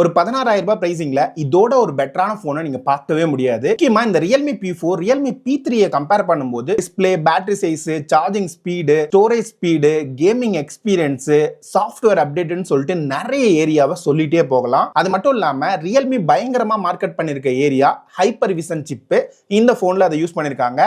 ஒரு 16,000 ரூபாய் பிரைசிங்ல இதோட ஒரு பெட்டரான போனை நீங்க பார்க்கவே முடியாது. முக்கியமா இந்த Realme P4 Realme P3 compare பண்ணும்போது display, battery size, charging speed, storage speed, gaming experience, software அப்டேட்னு சொல்லிட்டு நிறைய ஏரியாவை சொல்லிட்டே போகலாம். அது மட்டும் இல்லாம Realme பயங்கரமா மார்க்கெட் பண்ணிருக்க ஏரியா ஹைப்பர் விஷன் சிப். இந்த போன்ல அதை யூஸ் பண்ணிருக்காங்க.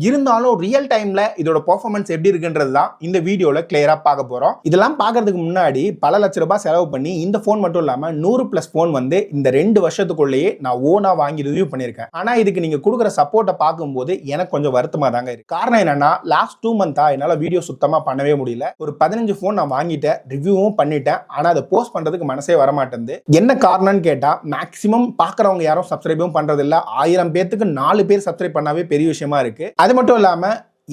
இருந்தாலும் ரியல் டைம்ல இதோட பெர்ஃபார்மன்ஸ் எப்படி இருக்குன்றது தான் இந்த வீடியோல கிளியரா பார்க்க போறோம். இதெல்லாம் பார்க்கறதுக்கு முன்னாடி பல லட்ச ரூபாய் செலவு பண்ணி இந்த போன் மட்டும் இல்லாம 100+ போன் வந்து இந்த 2 வருஷத்துக்குள்ளேயே நான் ஓனா வாங்கி ரிவ்யூ பண்ணிருக்கேன். ஆனா இதுக்கு நீங்க கொடுக்குற சப்போர்ட்டை பார்க்கும்போது எனக்கு கொஞ்சம் வருத்தமா தாங்க இருக்கு. காரணம் என்னன்னா லாஸ்ட் 2 மந்த்தா என்னால வீடியோ சுத்தமா பண்ணவே முடியல. ஒரு 15 போன் நான் வாங்கிட்டேன், ரிவ்யூவும் பண்ணிட்டேன். ஆனா அதை போஸ்ட் பண்றதுக்கு மனசே வர மாட்டேங்குது. என்ன காரணம்னு கேட்டா மேக்ஸிமம் பாக்குறவங்க யாரும் சப்ஸ்கிரைபும் பண்றது இல்ல. 1000 பேருக்கு 4 பேர் சப்ஸ்கிரைப் பண்ணாவே பெரிய விஷயமா இருக்கு. அது மட்டும் இல்லாம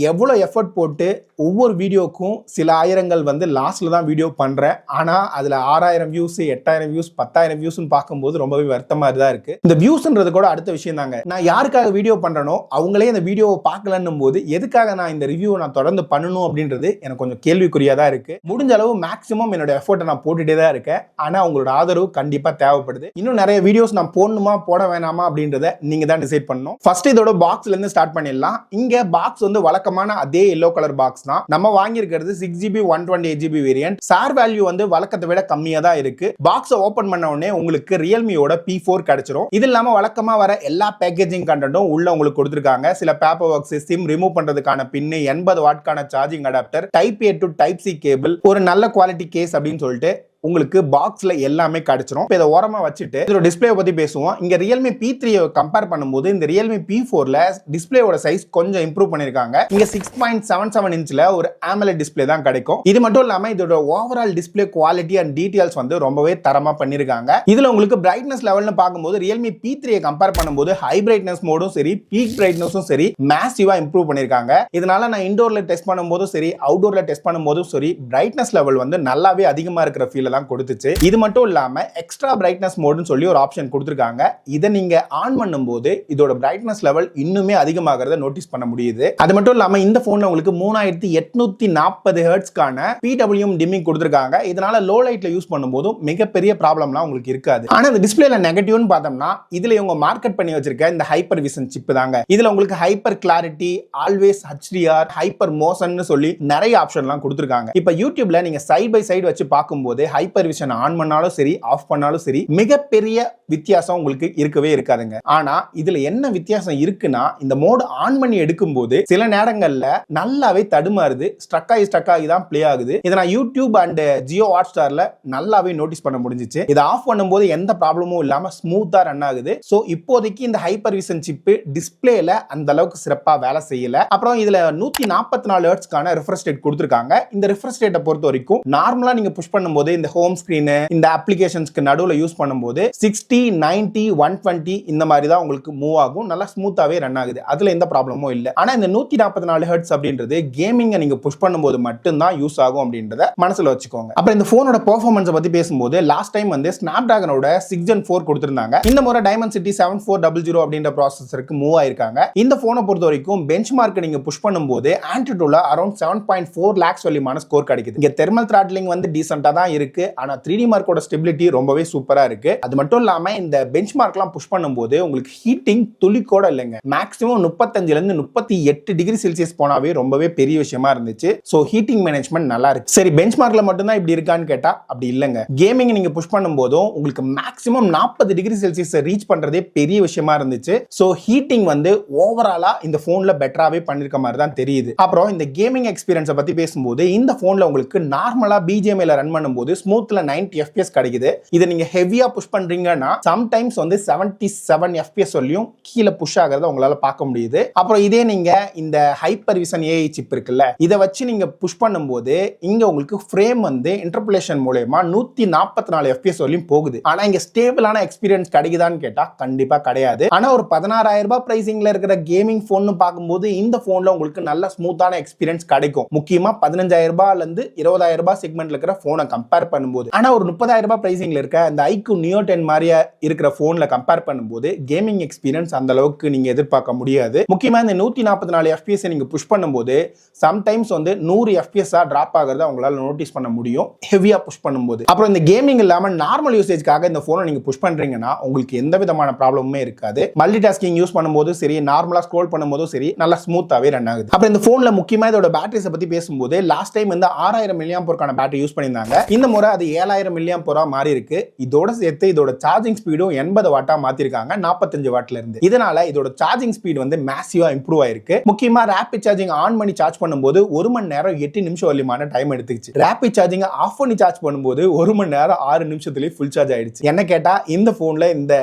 எவ்வளோ எஃபர்ட் போட்டு ஒவ்வொரு வீடியோக்கும் சில ஆயிரங்கள் வந்து லாஸ்ட்ல தான் வீடியோ பண்றேன். ஆனா அதுல 6000 வியூஸ், 8000 வியூஸ், 10,000 வியூஸ்னு பார்க்கும்போது ரொம்பவே வருத்தமா தான் இருக்கு. இந்த வியூஸ்ன்றது கூட அடுத்த விஷயம் தாங்க. நான் யாருக்காக வீடியோ பண்றேனோ அவங்களே இந்த வீடியோவை பார்க்கலன்னும் போது எதுக்காக நான் இந்த ரிவ்யூவை நான் தொடர்ந்து பண்ணணும் அப்படின்றது எனக்கு கொஞ்சம் கேள்விக்குறியா தான் இருக்கு. முடிஞ்ச அளவு மேக்ஸிமம் என்னோட எஃபர்ட்டை நான் போட்டுட்டே தான் இருக்கேன். ஆனா உங்களோட ஆதரவு கண்டிப்பா தேவைப்படுது. இன்னும் நிறைய வீடியோஸ் நான் போடணுமா போட வேணாமா அப்படின்றத நீங்க தான் டிசைட் பண்ணணும். ஃபர்ஸ்ட் இதோட பாக்ஸ்ல இருந்து ஸ்டார்ட் பண்ணிடலாம். இங்க பாக்ஸ் வந்து வழக்கமான அதே எல்லோ கலர் பாக்ஸ் தான். நம்ம வாங்கி இருக்கிறது 6GB 128GB variant. Sir value வந்து வழக்கத்தை விட கம்மியா தான் இருக்கு. பாக்ஸை ஓபன் பண்ண உடனே உங்களுக்கு ரியல்மியோட P4 கிடைச்சிரும். இது இல்லாம வழக்கமா வர எல்லா பேக்கேஜிங் கண்டென்ட்டும் உள்ள உங்களுக்கு கொடுத்திருக்காங்க. சில பேப்பர் ஒர்க்ஸ், சிம் ரிமூவ் பண்றதுக்கான பின், 80 வாட்கான charging adapter, type A to type C cable, ஒரு நல்ல குவாலிட்டி கேஸ் அப்படின்னு சொல்லிட்டு உங்களுக்கு பாக்ஸ்ல எல்லாமே கிடைச்சிரும். இதை ஓரமா வச்சுட்டு இதோட டிஸ்ப்ளே பத்தி பேசுவோம். இங்க Realme P3 கம்பேர் பண்ணும்போது இந்த Realme P4ல டிஸ்ப்ளேயோட சைஸ் கொஞ்சம் இம்ப்ரூவ் பண்ணிருக்காங்க. இங்க 6.77 இன்ச்ல ஒரு AMOLED டிஸ்ப்ளே தான் கிடைக்கும். இது மட்டும் இல்லாம இதோட overall display quality and details வந்து ரொம்பவே தரமா பண்ணிருக்காங்க. இதுல உங்களுக்கு பிரைட்னஸ் லெவல்னு பார்க்கும்போது Realme P3 கம்பேர் பண்ணும்போது ஹை பிரைட்னஸ் மோடும் சரி, பீக் பிரைட்னஸும் சரி மேசிவா இம்ப்ரூவ் பண்ணிருக்காங்க. இதனால நான் இன்டோர்ல டெஸ்ட் பண்ணும்போதும் சரி, அவுட்டோர்ல டெஸ்ட் பண்ணும்போதும் சரி பிரைட்னஸ் லெவல் வந்து நல்லாவே அதிகமா இருக்கிற ஃபீல் தான் கொடுத்துச்சு. இது மட்டும் இல்லாம எக்ஸ்ட்ரா பிரைட்னஸ் மோட்னு சொல்லி ஒரு ஆப்ஷன் கொடுத்திருக்காங்க. இதை நீங்க ஆன் பண்ணும்போது இதோட பிரைட்னஸ் லெவல் இன்னுமே அதிகமாகிறத நோட்டீஸ் பண்ண முடியுது. அது மட்டும் இல்லாம இந்த போன்ல உங்களுக்கு 3840 ஹெர்ட்ஸ்க்கான PWM டிமிங் கொடுத்திருக்காங்க. இதனால லோ லைட்ல யூஸ் பண்ணும்போது மிகப்பெரிய ப்ராப்ளம்லாம் உங்களுக்கு இருக்காது. ஆனா இந்த டிஸ்ப்ளேல நெகட்டிவ்னு பார்த்தோம்னா இதுல இவங்க மார்க்கெட் பண்ணி வச்சிருக்க இந்த ஹைப்பர் விஷன் சிப் தாங்க. இதுல உங்களுக்கு hyper clarity, always HDR, hyper motion சொல்லி நிறைய ஆப்ஷன்லாம் கொடுத்திருக்காங்க. இப்ப யூடியூப்ல நீங்க சைட் பை சைடு வச்சு பார்க்கும்போது ஹைப்பர் விஷன் ஆன் பண்ணாலும் சரி, ஆஃப் பண்ணாலும் சரி மிகப்பெரிய வித்தியாசம் உங்களுக்கு இருக்கவே இருக்காதுங்க. ஆனா இதுல என்ன வித்தியாசம் இருக்குன்னா இந்த மோட் ஆன் பண்ணி எடுக்கும்போது சில நேரங்கள்ல நல்லாவே தடுமாறுது, ஸ்ட்ரக் ஆகி தான் ப்ளே ஆகுது. இதை நான் யூடியூப் அண்ட் ஜியோ ஹாட்ஸ்டார்ல நல்லாவே நோட்டீஸ் பண்ண முடிஞ்சிச்சு. இதை ஆஃப் பண்ணும்போது எந்த ப்ராப்ளமும் இல்லாம ஸ்மூத்தா ரன் ஆகுது. சோ இப்போதைக்கு இந்த ஹைப்பர் விஷன் சிப் டிஸ்ப்ளேல அந்த அளவுக்கு சிறப்பா வேலை செய்யல. அப்புறம் இதுல 144 ஹெர்ட்ஸ்க்கான ரிஃப்ரெஷ் ரேட் கொடுத்திருக்காங்க. இந்த ரிஃப்ரெஷ் ரேட்டை பொறுத்த வரைக்கும் நார்மலா நீங்க புஷ் பண்ணும்போது இந்த ஹோம் ஸ்கிரீன், இந்த அப்ளிகேஷன்ஸ்க்கு நடுவுல யூஸ் பண்ணும்போது 60, 90, 120 இந்த மாதிரி தான் உங்களுக்கு மூவ் ஆகும். நல்லா ஸ்மூத்தாவே ரன் ஆகுது. அதுல எந்த ப்ராப்ளமும் இல்ல. ஆனா இந்த 144 ஹெர்ட்ஸ் அப்படின்றது கேமிங்க நீங்க புஷ் பண்ணும்போது மட்டும் தான் யூஸ் ஆகும் அப்படின்றத மனசுல வச்சுக்கோங்க. அப்புறம் இந்த போனோட பெர்ஃபார்மன்ஸ் பத்தி பேசும்போது லாஸ்ட் டைம் வந்து Snapdragonோட 6 Gen 4 கொடுத்திருந்தாங்க. இந்த முறை Dimensity 7400 அப்படின்ற ப்ராசஸருக்கு மூவ் ஆயிருக்காங்க. இந்த போனை பொறுத்த வரைக்கும் பெஞ்ச் மார்க் நீங்க புஷ் பண்ணும்போது Antutuல அரௌண்ட் 7.4 lakhs வலிமான ஸ்கோர் கிடைக்குது. இங்க தெர்மல் த்ராட்லிங் வந்து டீசென்ட்டா தான் இருக்கு. ஆனா 3D மார்க்கோட ஸ்டெபிலிட்டி ரொம்பவே சூப்பரா இருக்கு. அது மட்டும் இல்லாம இந்த பெஞ்ச் மார்க்லாம் புஷ் பண்ணும்போது உங்களுக்கு ஹீட்டிங் துளி கூட இல்லைங்க. மேக்ஸிமம் 35ல இருந்து 38 டிகிரி செல்சியஸ் போனாவே ரொம்பவே பெரிய விஷயமா இருந்துச்சு. சோ ஹீட்டிங் மேனேஜ்மெண்ட் நல்லா இருக்கு. சரி பெஞ்ச் மார்க்ல மட்டும் தான் இப்படி இருக்கான்னு கேட்டா அப்படி இல்லங்க. கேமிங் நீங்க புஷ் பண்ணும்போதும் உங்களுக்கு மேக்ஸிமம் 40 டிகிரி செல்சியஸ் ரீச் பண்றதே பெரிய விஷயமா இருந்துச்சு. சோ ஹீட்டிங் வந்து ஓவராலா இந்த போன்ல பெட்டராவே பண்ணிருக்க மாதிரி தான் தெரியுது. அப்புறம் இந்த கேமிங் எக்ஸ்பீரியன்ஸை பத்தி பேசும்போது இந்த போன்ல உங்களுக்கு நார்மலா BGMI ரன் பண்ணும்போது ஸ்மூத்ல 90 FPS கிடைக்குது. இதை நீங்க ஹெவியா புஷ் பண்றீங்கன்னா சம்டைம்ஸ் வந்து 77 FPS வரையும் கீழே புஷ் ஆகிறத உங்களால பார்க்க முடியுது. அப்புறம் இதே நீங்க இந்த ஹைப்பர் விஷன் AI சிப் இருக்குல்ல, இதை வச்சு நீங்க புஷ் பண்ணும்போது இங்க உங்களுக்கு ஃப்ரேம் வந்து இன்டர்போலேஷன் மூலமா 144 FPS வரையும் போகுது. ஆனா இங்க ஸ்டேபிளான எக்ஸ்பீரியன்ஸ் கிடைக்குதான்னு கேட்டா கண்டிப்பா கிடையாது. ஆனா ஒரு 16,000 ரூபாய் பிரைசிங்ல இருக்கிற கேமிங் போன் பார்க்கும்போது இந்த போன்ல உங்களுக்கு நல்ல ஸ்மூத்தான எக்ஸ்பீரியன்ஸ் கிடைக்கும். முக்கியமா 15,000 ரூபாயில இருந்து 20,000 ரூபாய் செக்மெண்ட்ல இருக்கிற போனை கம்பேர் பண்ணும்போது. ஆனா ஒரு 30,000 ரூபாய் பிரைசிங்ல இருக்க இந்த iQOO Neo 10 மாதிரியா இருக்கிற போன்ல கம்பேர் பண்ணும்போது கேமிங் எக்ஸ்பீரியன்ஸ் அந்த அளவுக்கு நீங்க எதிர்பார்க்க முடியாது. முக்கியமா இந்த 144 FPS நீங்க புஷ் பண்ணும்போது சம்டைம்ஸ் வந்து 100 FPS டிராப் ஆகிறத உங்களால நோட்டீஸ் பண்ண முடியும் ஹெவியா புஷ் பண்ணும்போது. அப்புறம் இந்த கேமிங் இல்லாம நார்மல் யூசேஜ்க்காக இந்த போனை நீங்க புஷ் பண்றீங்கன்னா உங்களுக்கு எந்த விதமான ப்ராப்ளமுமே இருக்காது. மல்டி டாஸ்கிங் யூஸ் பண்ணும்போது சரி, நார்மலா ஸ்க்ரோல் பண்ணும்போது சரி, நல்லா ஸ்மூத்தாவே ரன் ஆகுது. அப்புறம் இந்த போன்ல முக்கியமா இதோட பேட்டரிஸ் பத்தி பேசும்போது லாஸ்ட் டைம் வந்து 6000 mAh பேட்டரி யூஸ் பண்ணியிருந்தாங்க. இந்த முறை அது 7000 mAh மாறி இருக்கு. இதோட சேர்த்து இதோட சார்ஜிங் ஸ்பீடும் 80 வாட்டா மாத்திருக்காங்க 45 வாட்ல இருந்து. இதனால இதோட சார்ஜிங் ஸ்பீட் வந்து மேசிவா இம்ப்ரூவ் ஆயிருக்கு. முக்கியமா ரேபிட் சார்ஜிங் ஆன் பண்ணி சார்ஜ் பண்ணும்போது 1 மணி நேரம் 8 நிமிஷம் வரையிலான டைம் எடுத்துக்கிச்சு. ரேபிட் சார்ஜிங் ஆஃப் பண்ணி சார்ஜ் பண்ணும்போது 1 மணி நேரம் 6 நிமிஷத்துலயே ஃபுல் சார்ஜ் ஆயிடுச்சு. என்ன கேட்டா இந்த போன்ல இந்த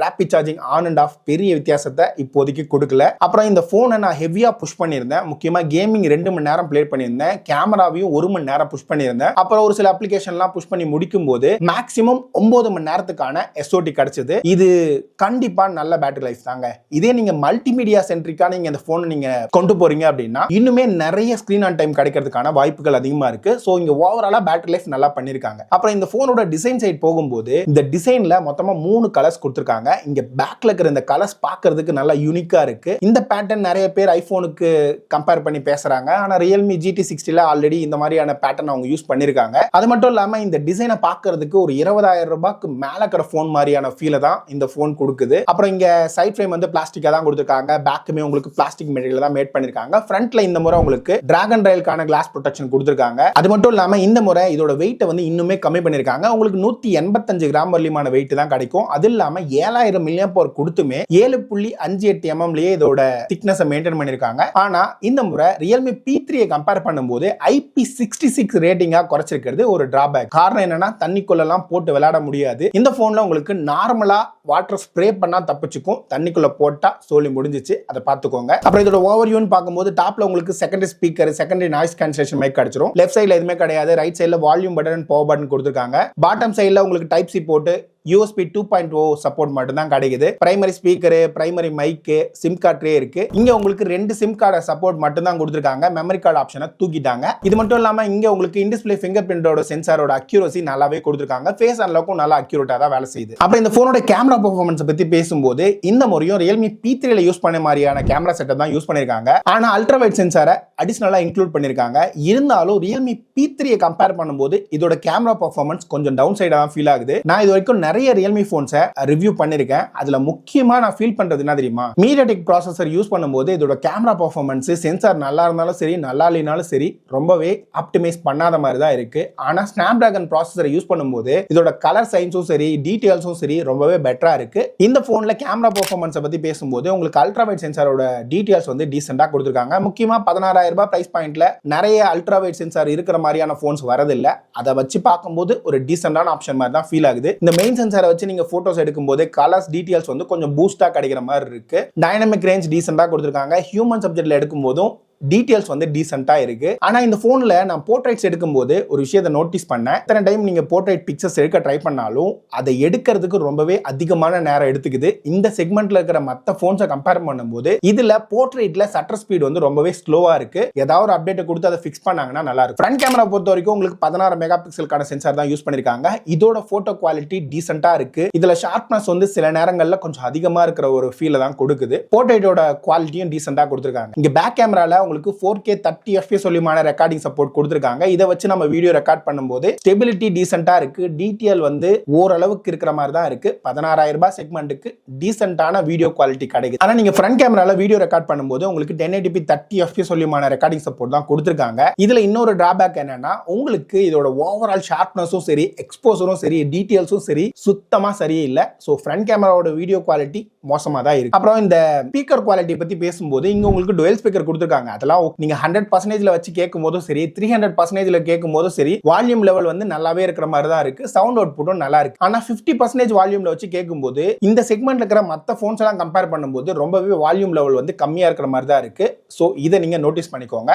rapid charging on and off பெரிய வித்தியாசத்தை இப்போதைக்கு கொடுக்கல. அப்புறம் இந்த போனை நான் ஹெவியா புஷ் பண்ணியிருந்தேன். முக்கியமா கேமிங் 2 மணி நேரம் பிளே பண்ணியிருந்தேன். கேமராவையும் 1 மணி நேரம் புஷ் பண்ணியிருந்தேன். அப்புறம் ஒரு சில அப்ளிகேஷன்லாம் புஷ் பண்ணி முடிக்கும் போது மேக்ஸிமம் 9 மணி நேரத்துக்கான SOT கிடைச்சது. இது கண்டிப்பா நல்ல பேட்டரி லைஃப் தாங்க. இதே நீங்க மல்டிமீடியா சென்ட்ரிக்கா நீங்க இந்த போனை நீங்க கொண்டு போறீங்க அப்படின்னா இன்னுமே நிறைய ஸ்கிரீன் ஆன் டைம் கிடைக்கிறதுக்கான வாய்ப்புகள் அதிகமா இருக்கு. சோ இங்க ஓவராலா பேட்டரி லைஃப் நல்லா பண்ணிருக்காங்க. அப்புறம் இந்த போனோட டிசைன் சைட் போகும்போது இந்த டிசைன்ல மொத்தமா 3 கலர்ஸ் கொடுத்திருக்காங்க. இங்க பேக்ல இருக்கிற இந்த கலர்ஸ் பார்க்கிறதுக்கு நல்லா யூனிக்கா இருக்கு. இந்த பேட்டர்ன் நிறைய பேர் ஐபோனுக்கு கம்பேர் பண்ணி பேசுறாங்க. ஆனா Realme GT60ல ஆல்ரெடி இந்த மாதிரியான பேட்டர்ன் அவங்க யூஸ் பண்ணிருக்காங்க. அது மட்டும் இல்லாம இந்த டிசைனை பார்க்கிறதுக்கு ஒரு 20,000 ரூபாய்க்கு மேல இருக்கிற போன் மாதிரியான ஃபீலை தான் இந்த போன் கொடுக்குது. அப்புறம் இங்க சைட் ஃப்ரேம் வந்து பிளாஸ்டிக்கா தான் கொடுத்திருக்காங்க. பேக்குமே உங்களுக்கு பிளாஸ்டிக் மெட்டீரியல் தான் மேட் பண்ணிருக்காங்க. ஃப்ரண்ட்ல இந்த முறை உங்களுக்கு டிராகன் ரயிலுக்கான கிளாஸ் ப்ரொடெக்ஷன் கொடுத்திருக்காங்க. அது மட்டும் இல்லாம இந்த முறை இதோட வெயிட்டை வந்து இன்னுமே கம்மி பண்ணிருக்காங்க. உங்களுக்கு 185 கிராம் வரலியமான வெயிட் தான் கிடைக்கும். அது இல்லாம 7000 mAh கொடுத்துமே 7.58 mmலயே இதோட திக்னஸ் மெயின்டைன் பண்ணிருக்காங்க. ஆனா இந்த முறை Realme P3 கம்பேர் பண்ணும்போது IP66 ரேட்டிங்கா குறைச்சிருக்கிறது ஒரு டிராபேக். காரணம் என்னன்னா தண்ணிக்குள்ள எல்லாம் போட்டு விளையாட முடியாது. இந்த போன்ல உங்களுக்கு நார்மலா வாட்டர் ஸ்ப்ரே பண்ணா தப்பிச்சுக்கும், தண்ணிக்குள்ள போட்டா சோலி முடிஞ்சிச்சு. அதை பார்த்துக்கோங்க. அப்புறம் இதோட ஓவர்வியூன்னு பார்க்கும்போது டாப்ல உங்களுக்கு secondary speaker, secondary noise cancellation mic கிடைச்சிரும். லெஃப்ட் சைடுல எதுவுமே கிடையாது. ரைட் சைடுல volume button and power button கொடுத்திருக்காங்க. பாட்டம் சைடுல உங்களுக்கு டைப் சி போட்டு USB 2.0 சப்போர்ட் மட்டும் தான் கிடைக்குது. Primary speaker, primary mic, SIM card tray இருக்கு. இங்க உங்களுக்கு 2 சிம் கார்டு சப்போர்ட் மட்டும் தான் கொடுத்திருக்காங்க. மெமரி கார்டு ஆப்ஷனை தூக்கிட்டாங்க. இது மட்டும் இல்லாம இங்க உங்களுக்கு இன் டிஸ்ப்ளே ஃபிங்கர் பிரிண்டோட சென்சாரோட அக்யூரசி நல்லாவே கொடுத்திருக்காங்க. ஃபேஸ் அன்லாக்கும் நல்லா அக்யூரேட்டா தான் வேலை செய்யுது. அப்புறம் இந்த போனோட கேமரா பெர்ஃபார்மன்ஸ் பத்தி பேசும்போது இந்த முறையும் Realme P3ல யூஸ் பண்ண மாதிரியான கேமரா செட்டப் தான் யூஸ் பண்ணிருக்காங்க. ஆனா அல்ட்ரா வைட் சென்சாரை அடிஷனலா இன்க்ளூட் பண்ணிருக்காங்க. இருந்தாலும் Realme P3 கம்பேர் பண்ணும்போது இதோட கேமரா பெர்ஃபார்மன்ஸ் கொஞ்சம் டவுன் சைடா தான் ஃபீல் ஆகுது. நான் இது வரைக்கும் நிறைய Realme போன்ஸை ரிவ்யூ பண்ணிருக்கேன். அதுல முக்கியமா நான் ஃபீல் பண்றது என்ன தெரியுமா, MediaTek ப்ராசஸர் யூஸ் பண்ணும்போது இதோட கேமரா பெர்ஃபார்மன்ஸ் சென்சார் நல்லா இருந்தாலும் சரி, நல்லா இல்லைனாலும் சரி, ரொம்பவே ஆப்டிமைஸ் பண்ணாத மாதிரி தான் இருக்கு. ஆனா Snapdragon ப்ராசஸரை யூஸ் பண்ணும்போது இதோட கலர் சைன்ஸும் சரி, டீடைல்ஸும் சரி ரொம்பவே பெட்டரா இருக்கு. இந்த போன்ல கேமரா பெர்ஃபார்மன்ஸை பத்தி பேசும்போது உங்களுக்கு அல்ட்ரா வைட் சென்சாரோட டீடைல்ஸ் வந்து டீசென்ட்டா கொடுத்திருக்காங்க. முக்கியமா 16,000 ரூபாய் பிரைஸ் பாயிண்ட்ல நிறைய அல்ட்ரா வைட் சென்சார் இருக்கிற மாதிரியான போன்ஸ் வரதில்லை. அதை வச்சு பார்க்கும்போது ஒரு டீசென்டான ஆப்ஷன் மாதிரி தான் ஃபீல் ஆகுது. இந்த மெயின் சென்சாரை வச்சு நீங்க போட்டோஸ் எடுக்கும்போது கலர்ஸ் டீடைல்ஸ் வந்து கொஞ்சம் பூஸ்டா கிடைக்கிற மாதிரி இருக்கு. டைனமிக் ரேஞ்ச் டீசென்ட்டா கொடுத்திருக்காங்க. ஹியூமன் சப்ஜெக்ட்ல எடுக்கும்போதும் டீடைல்ஸ் வந்து டீசென்ட்டா இருக்கு. ஆனா இந்த போன்ல நான் போர்ட்ரைட்ஸ் எடுக்கும்போது ஒரு விஷயத்தை நோட்டீஸ் பண்ணேன். இத்தனை டைம் நீங்க போர்ட்ரைட் பிக்சர்ஸ் எடுக்க ட்ரை பண்ணாலும் அதை எடுக்கிறதுக்கு ரொம்பவே அதிகமான நேரம் எடுத்துக்குது. இந்த செக்மெண்ட்ல இருக்கிற மற்ற போன்ஸை கம்பேர் பண்ணும்போது இதுல போர்ட்ரைட்ல சட்டர் ஸ்பீட் வந்து ரொம்பவே ஸ்லோவா இருக்கு. ஏதாவது ஒரு அப்டேட் கொடுத்து அதை ஃபிக்ஸ் பண்ணாங்கன்னா நல்லா இருக்கும். ஃப்ரண்ட் கேமரா பொறுத்த வரைக்கும் உங்களுக்கு 16 மெகா பிக்சலுக்கான சென்சார் தான் யூஸ் பண்ணிருக்காங்க. இதோட போட்டோ குவாலிட்டி டீசென்ட்டா இருக்கு. இதுல ஷார்ப்னஸ் வந்து சில நேரங்கள்ல கொஞ்சம் அதிகமா இருக்கிற ஒரு ஃபீலை தான் கொடுக்குது. போர்ட்ரைட்டோட குவாலிட்டியும் டீசென்ட்டா கொடுத்திருக்காங்க. இங்க பேக் கேமரால உங்களுக்கு 4K 30 FPS சொல்லிமான ரெக்கார்டிங் சப்போர்ட் கொடுத்திருக்காங்க. இதை வச்சு நம்ம வீடியோ ரெக்கார்ட் பண்ணும்போது ஸ்டெபிலிட்டி டீசென்ட்டா இருக்கு. டீடைல் வந்து ஓரளவுக்கு இருக்கிற மாதிரி தான் இருக்கு. 16,000 ரூபாய் செக்மெண்ட்டுக்கு டீசென்ட்டான வீடியோ குவாலிட்டி கிடைக்குது. ஆனா நீங்க ஃப்ரண்ட் கேமரால வீடியோ ரெக்கார்ட் பண்ணும்போது உங்களுக்கு 1080p 30 FPS சொல்லிமான ரெக்கார்டிங் சப்போர்ட் தான் கொடுத்திருக்காங்க. இதுல இன்னொரு டிராபேக் என்னன்னா உங்களுக்கு இதோட ஓவரால் ஷார்ப்னஸும் சரி, எக்ஸ்போசரும் சரி, டீடைல்ஸும் சரி சுத்தமா சரியில்லை. சோ ஃப்ரண்ட் கேமராவோட வீடியோ குவாலிட்டி மோசமா தான் இருக்கு. அப்புறம் இந்த ஸ்பீக்கர் குவாலிட்டி பத்தி பேசும்போது இங்க உங்களுக்கு டுவெல் ஸ்பீக்கர் கொடுத்திருக்காங்க. அதெல்லாம் நீங்க 100% வச்சு கேட்கும் போதும் சரி, 300% கேட்கும் போதும் சரி, வால்யூம் லெவல் வந்து நல்லாவே இருக்கிற மாதிரி தான் இருக்கு. சவுண்ட் அவுட்புட்டும் நல்லா இருக்கு. ஆனா 50% வால்யூம்ல வச்சு கேட்கும்போது இந்த செக்மெண்ட்ல இருக்கிற மற்ற போன்ஸ் எல்லாம் கம்பேர் பண்ணும்போது ரொம்பவே வால்யூம் லெவல் வந்து கம்மியா இருக்கிற மாதிரி தான் இருக்கு. சோ இதை நீங்க நோட்டீஸ் பண்ணிக்கோங்க.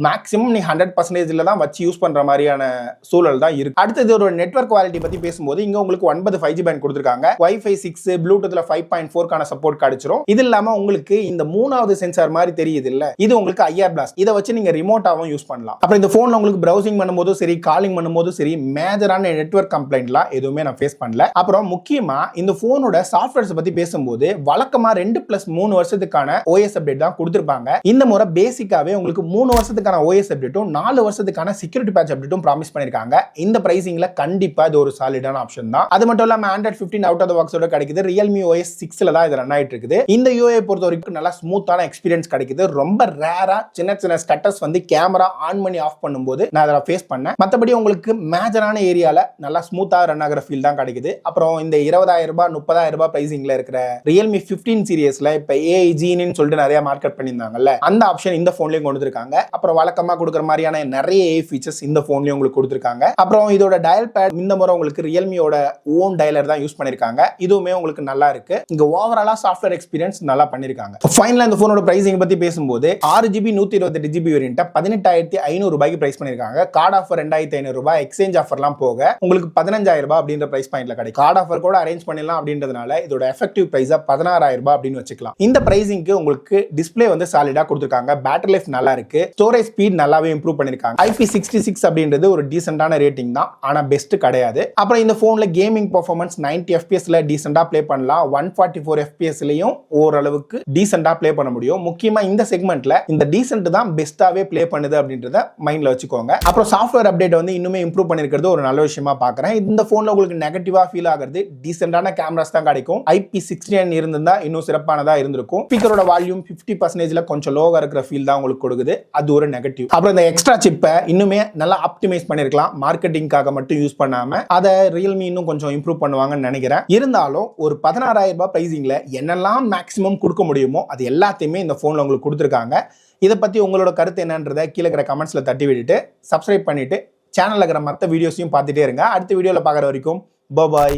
மேக்ஸிமம் நீ 100% தான் வச்சு யூஸ் பண்ற மாதிரியான சூழல் தான் இருக்கு. அடுத்தது ஒரு நெட்வொர்க் குவாலிட்டி பத்தி பேசும்போது இங்க உங்களுக்கு 9 5G பேண்ட் கொடுத்திருக்காங்க. Wi-Fi 6 ப்ளூடூத்ல 5.4 கான சப்போர்ட் கிடைச்சிரும். இது இல்லாம உங்களுக்கு இந்த மூணாவது சென்சார் மாதிரி தெரியுது இல்ல, இது உங்களுக்கு IR blast. இத வச்சு நீங்க ரிமோட்டாவும் யூஸ் பண்ணலாம். அப்புறம் இந்த போன்ல உங்களுக்கு பிரவுசிங் பண்ணும்போது சரி, காலிங் பண்ணும்போது சரி, மேஜரான நெட்வொர்க் கம்ப்ளைண்ட்லாம் எதுவுமே நான் ஃபேஸ் பண்ணல. அப்புறம் முக்கியமா இந்த போனோட சாஃப்ட்வேர்ஸ் பத்தி பேசும்போது வழக்கமா 2+3 வருஷத்துக்கான OS அப்டேட் தான் கொடுத்திருப்பாங்க. இந்த முறை பேசிக்காவே உங்களுக்கு 3 வருஷத்துக்கான OS அப்டேட்டும் 4 வருஷத்துக்கான செக்யூரிட்டி பேட்ச் அப்டேட்டும் ப்ராமிஸ் பண்ணிருக்காங்க. இந்த பிரைசிங்ல கண்டிப்பா இது ஒரு சாலிடான ஆப்ஷன் தான். அது மட்டும் இல்லாம Android 15 அவுட் ஆஃப் தி பாக்ஸோட கிடைக்குது. Realme OS 6ல தான் இது ரன் ஆயிட்டு இருக்குது. இந்த UI பொறுத்த வரைக்கும் நல்லா ஸ்மூத்தான எக்ஸ்பீரியன்ஸ் கிடைக்குது. ரொம்ப ரேரா சின்ன சின்ன ஸ்டட்டர்ஸ் வந்து கேமரா ஆன் பண்ணி ஆஃப் பண்ணும்போது நான் அதை ஃபேஸ் பண்ணேன். மற்றபடி உங்களுக்கு மேஜரான ஏரியால நல்லா ஸ்மூத்தா ரன் ஆகிற ஃபீல் தான் கிடைக்குது. அப்புறம் இந்த 20,000 ரூபாய் 30,000 ரூபாய் பிரைசிங்ல இருக்கிற Realme 15 சீரிஸ்ல இப்ப AI Genie சொல்லிட்டு நிறைய மார்க்கெட் பண்ணியிருந்தாங்கல்ல, அந்த ஆப்ஷன் இந்த போன்லயும் கொண்டு வந்திருக்காங்க. அப்புறம் வழக்கமா கொடுக்குற மாதிரியான நிறைய AI ஃபீச்சர்ஸ் இந்த போன்லயும் உங்களுக்கு கொடுத்திருக்காங்க. அப்புறம் இதோட டயல் பேட் இந்த முறை உங்களுக்கு Realmeயோட ஓன் டயலர் தான் யூஸ் பண்ணிருக்காங்க. இதுவுமே உங்களுக்கு நல்லா இருக்கு. இங்க ஓவராலா சாஃப்ட்வேர் எக்ஸ்பீரியன்ஸ் நல்லா பண்ணிருக்காங்க. ஃபைனலா இந்த போனோட பிரைசிங் பத்தி பேசும்போது 6GB 128GB வேரியன்ட் 18,500 ரூபாய்க்கு பிரைஸ் பண்ணிருக்காங்க. கார்டு ஆஃபர் 2,500 ரூபாய், எக்ஸ்சேஞ்ச் ஆஃபர்லாம் போக உங்களுக்கு 15,000 ரூபாய் அப்படின்ற பிரைஸ் பாயிண்ட்ல கிடைக்கும். கார்டு ஆஃபர் கூட அரேஞ்ச் பண்ணலாம் அப்படின்றதுனால இதோட எஃபெக்டிவ் பிரைஸா 16,000 ரூபாய் அப்படின்னு வச்சுக்கலாம். இந்த பிரைசிங்க்கு உங்களுக்கு டிஸ்ப்ளே வந்து சாலிடா கொடுத்திருக்காங்க. பேட்டரி லைஃப் நல்லா இருக்கு. ஸ்டோரேஜ் ஸ்பீட் நல்லாவே இம்ப்ரூவ் பண்ணிருக்காங்க. IP66 அப்படின்றது ஒரு டீசென்டான ரேட்டிங் தான், ஆனா பெஸ்ட் கிடையாது. அப்புறம் இந்த போன்ல கேமிங் பெர்ஃபார்மன்ஸ் 90 FPS டீசென்டா ப்ளே பண்ணலாம். 144 FPS ஓரளவுக்கு டீசென்டா ப்ளே பண்ண முடியும். முக்கியமா இந்த செக்மெண்ட்ல இந்த டீசென்ட் தான் பெஸ்டாவே ப்ளே பண்ணுது அப்படின்றத மைண்ட்ல வச்சுக்கோங்க. அப்புறம் சாஃப்ட்வேர் அப்டேட் வந்து இன்னுமே இம்ப்ரூவ் பண்ணிருக்கிறது ஒரு நல்ல விஷயமா பாக்குறேன். இந்த போன்ல உங்களுக்கு நெகட்டிவா ஃபீல் ஆகிறது டீசென்டான கேமராஸ் தான் கிடைக்கும். IP69 இருந்திருந்தா இன்னும் சிறப்பானதா இருந்திருக்கும். ஸ்பீக்கரோட வால்யூம் 50% கொஞ்சம் லோவா இருக்கிற ஃபீல் தான் உங்களுக்கு கொடுக்குது. அது ஒரு நெகட்டிவ். அப்புறம் இந்த எக்ஸ்ட்ரா சிப்பை இன்னுமே நல்லா ஆப்டிமைஸ் பண்ணிருக்கலாம். மார்க்கெட்டிங்காக மட்டும் யூஸ் பண்ணாம அதை Realme இன்னும் கொஞ்சம் இம்ப்ரூவ் பண்ணுவாங்கன்னு நினைக்கிறேன். இருந்தாலும் ஒரு 16,000 ரூபாய் பிரைசிங்ல என்னெல்லாம் மேக்ஸிமம் கொடுக்க முடியுமோ அது எல்லாத்தையுமே இந்த போன்ல உங்களுக்கு கொடுத்துருக்காங்க. இதை பத்தி உங்களோட கருத்து என்னன்றதை கீழே இருக்கிற கமெண்ட்ஸ்ல தட்டி விட்டுட்டு சப்ஸ்கிரைப் பண்ணிட்டு சேனல்ல இருக்கிற மற்ற வீடியோஸையும் பார்த்துட்டே இருங்க. அடுத்த வீடியோல பார்க்குற வரைக்கும் பாய்.